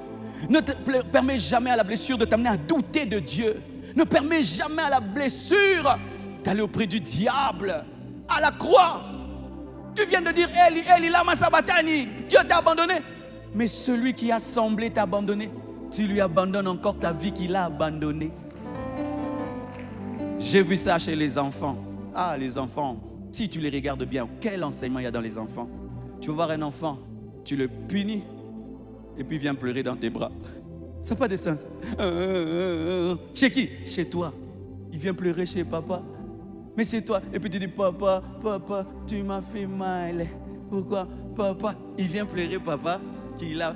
Ne permets jamais à la blessure de t'amener à douter de Dieu. Ne permets jamais à la blessure d'aller auprès du diable. À la croix, tu viens de dire Eli, Eli, lama sabachthani. Dieu t'a abandonné. Mais celui qui a semblé t'abandonner, tu lui abandonnes encore ta vie qu'il a abandonnée. J'ai vu ça chez les enfants. Ah, les enfants, si tu les regardes bien, quel enseignement il y a dans les enfants. Tu vas voir un enfant, tu le punis et puis il vient pleurer dans tes bras. Ça n'a pas de sens. Chez qui? Chez toi. Il vient pleurer chez papa. Mais c'est toi. Et puis tu dis, papa, papa, tu m'as fait mal. Pourquoi? Papa, il vient pleurer papa qu'il a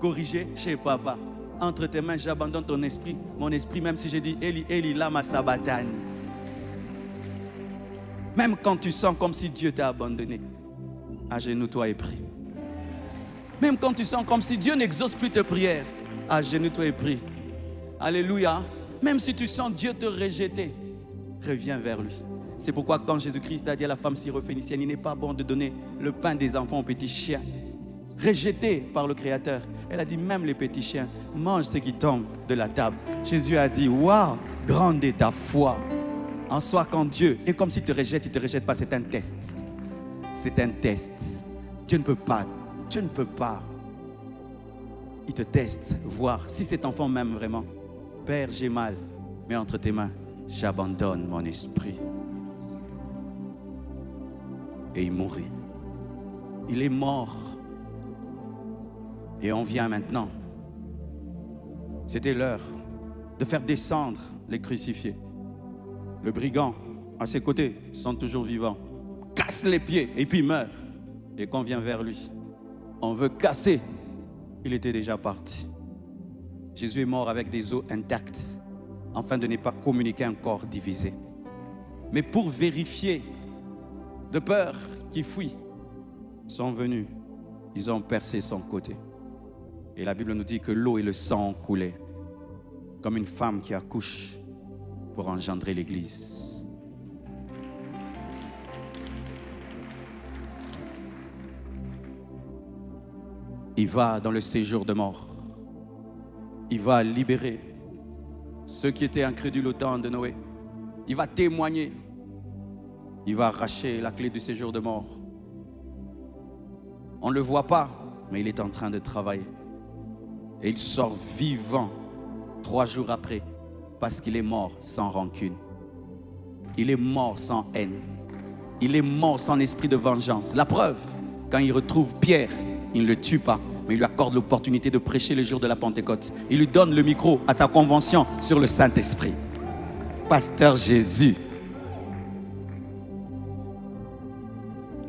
corrigé chez papa. Entre tes mains, j'abandonne ton esprit. Mon esprit, même si je dis Eli, Eli, lama sabachthani. Même quand tu sens comme si Dieu t'a abandonné, agenouille-toi et prie. Même quand tu sens comme si Dieu n'exauce plus tes prières, agenouille-toi et prie. Alléluia. Même si tu sens Dieu te rejeter, reviens vers lui. C'est pourquoi quand Jésus-Christ a dit à la femme syrophénicienne, il n'est pas bon de donner le pain des enfants aux petits chiens. Rejetée par le Créateur, elle a dit, même les petits chiens mangent ce qui tombe de la table. Jésus a dit, waouh, grande est ta foi. En soi, quand Dieu est comme s'il te rejette, il ne te rejette pas, c'est un test. C'est un test. Dieu ne peut pas. Dieu ne peut pas. Il te teste, voir si cet enfant m'aime vraiment. Père, j'ai mal, mais entre tes mains, j'abandonne mon esprit. Et il mourit. Il est mort Et on vient maintenant. C'était l'heure de faire descendre les crucifiés. Le brigand, à ses côtés, sont toujours vivants. Casse les pieds et puis meurt. Et qu'on vient vers lui, on veut casser. Il était déjà parti. Jésus est mort avec des os intacts, afin de ne pas communiquer un corps divisé. Mais pour vérifier, de peur qu'il fuit, ils sont venus. Ils ont percé son côté. Et la Bible nous dit que l'eau et le sang ont coulé, comme une femme qui accouche pour engendrer l'Église. Il va dans le séjour de mort. Il va libérer ceux qui étaient incrédules au temps de Noé. Il va témoigner. Il va arracher la clé du séjour de mort. On ne le voit pas, mais il est en train de travailler. Et il sort vivant 3 jours après, parce qu'il est mort sans rancune. Il est mort sans haine. Il est mort sans esprit de vengeance. La preuve, quand il retrouve Pierre, il ne le tue pas, mais il lui accorde l'opportunité de prêcher le jour de la Pentecôte. Il lui donne le micro à sa convention sur le Saint-Esprit. Pasteur Jésus.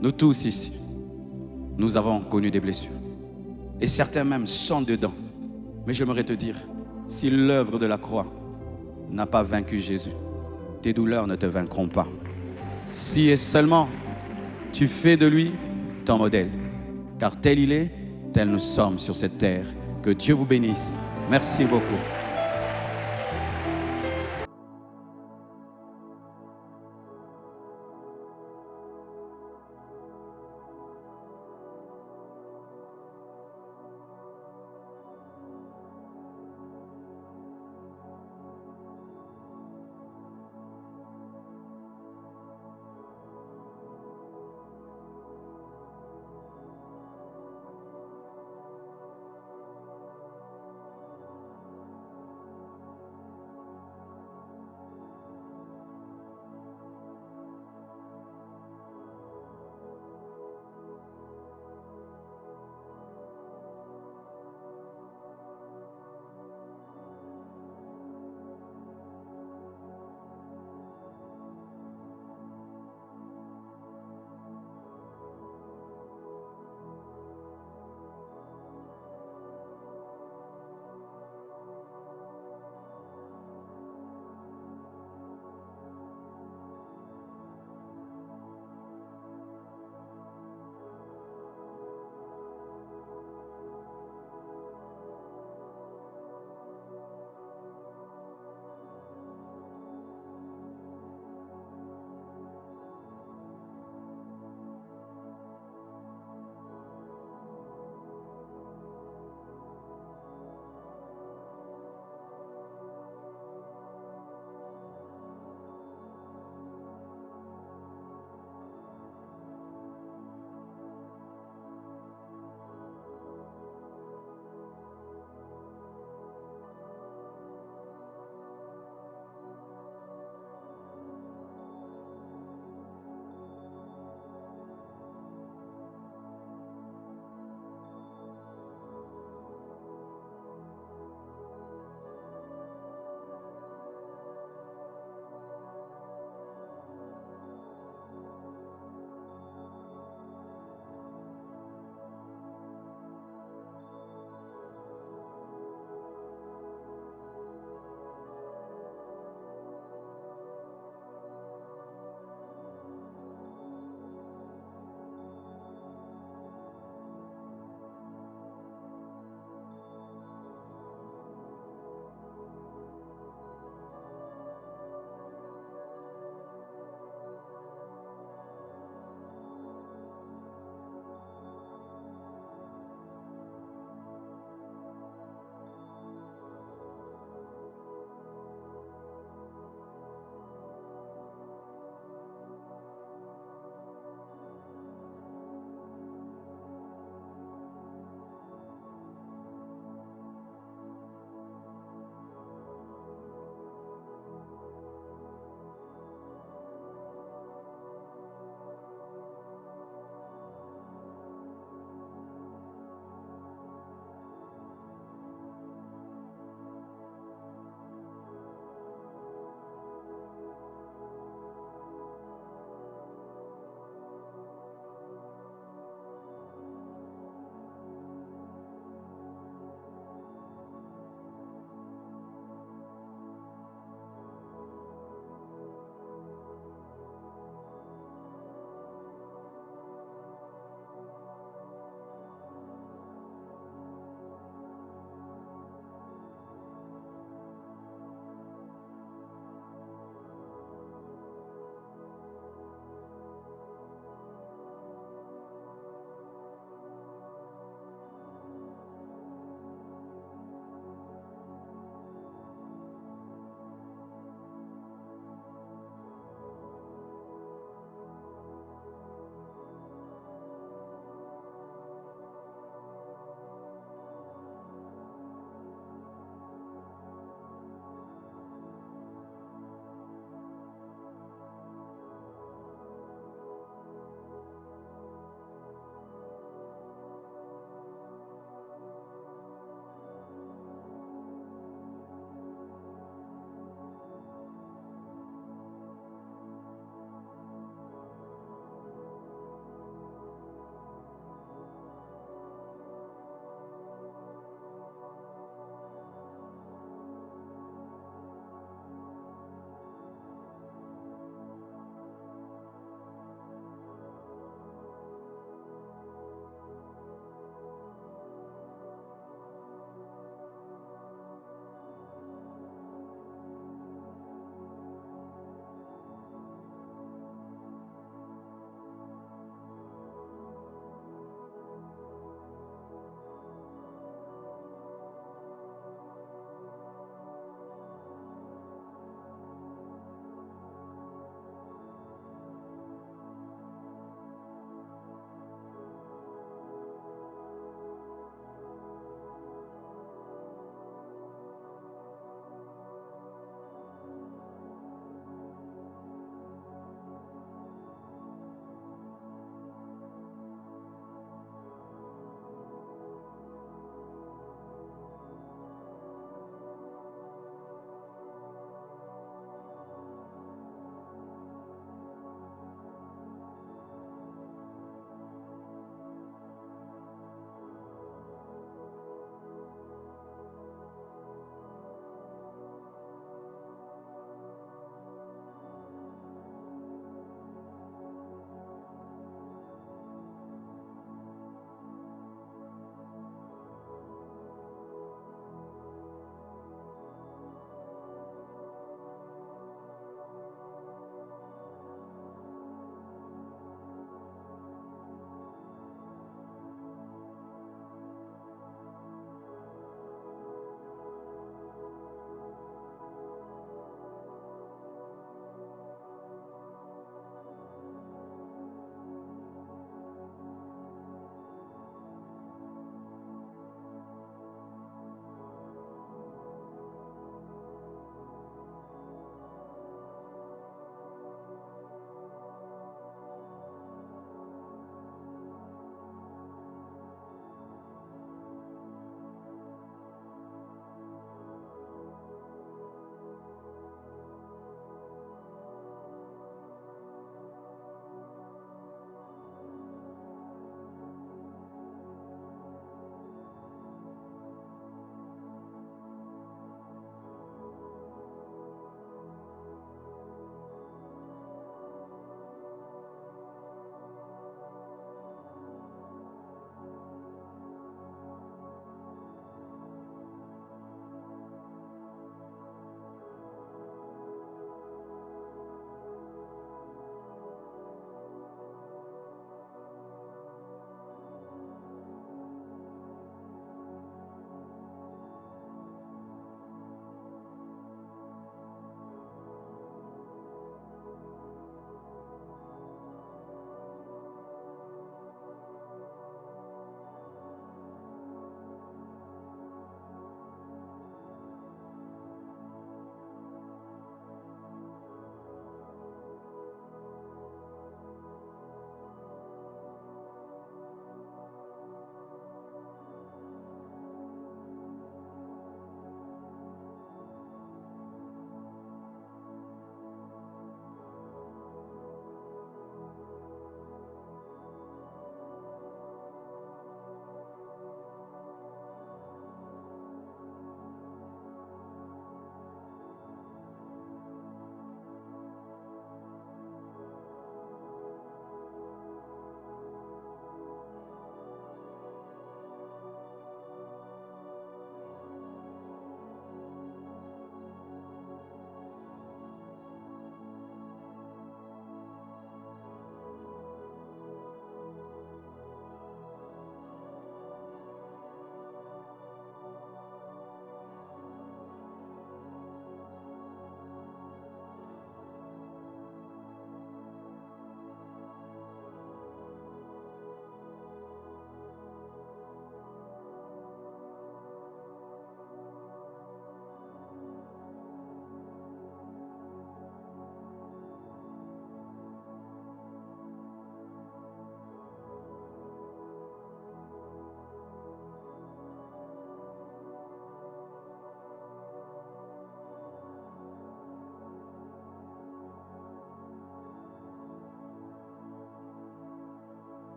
Nous tous ici, nous avons connu des blessures. Et certains même sont dedans. Mais j'aimerais te dire, si l'œuvre de la croix n'a pas vaincu Jésus, tes douleurs ne te vaincront pas. Si et seulement tu fais de lui ton modèle. Car tel il est, tel nous sommes sur cette terre. Que Dieu vous bénisse. Merci beaucoup.